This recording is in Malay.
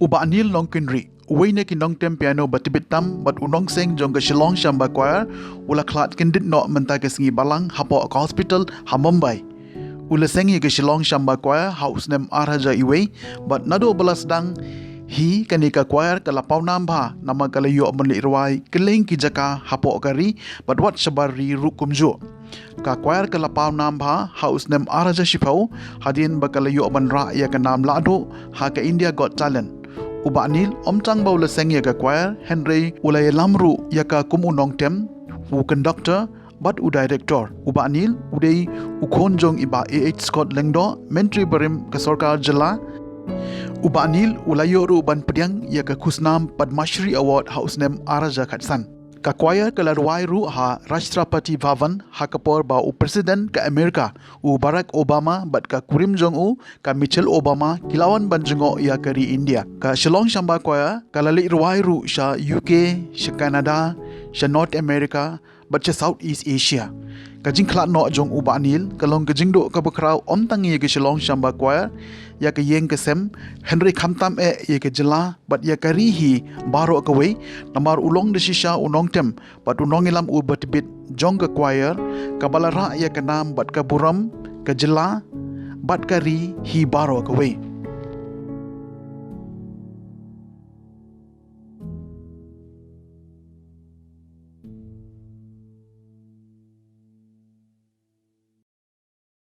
Uba anil long kinri. Uway ki nong tem piano batibit tam bat unong seng jong ka Shillong Shamba Choir ula klat kendit no mentai ke sengi balang hapo ka hospital ha Mumbai. Ula sengi ke Shillong Shamba Choir house nem araja iwe bat nado balas dang hi kanika choir kala paunam bha nama kala yo menli ruai keleng ki jaka hapo kari bat wat shabari rukumjo. Ka choir kala paunam bha house nem araja shifau hadin bakala yo ban ra ya ka nam lado ha ka India Got Talent. Uba anil omtang baula seng ya ka choir Henry ulay lamru ya ka kumunong tem u conductor bat u director. Uba anil uday ukonjong iba AH Scott Lengdo menteri berim ke Sarkar Jala. Uba anil ulayo ru ban pediang ya ka kusnam Padmashri Award house nem araja khatsan. Ka choir kala ruai ru ha Rashtrapati Bhavan ha kapor ba u presiden ka Amerika u Barack Obama bat ka Kurim Jong u ka Michelle Obama kilawan banjungo ya kari India. Ka Shillong Shamba Choir kala li ruai ru sha UK, sha Canada, sha North America bat sha Southeast Asia. Kajing klat no jong uba anil kalong kajing do ka bakraw om tangi ke Shillong Shamba Choir ya ke yeng ke sem Henry Khamtam ya ke jela bat ya karihi baro ka we namar ulong de shisha unong tem bat unong ilam u batbit jong ka choir ka balara ya ke nam bat ka buram ka jela bat kari hi baro ka we.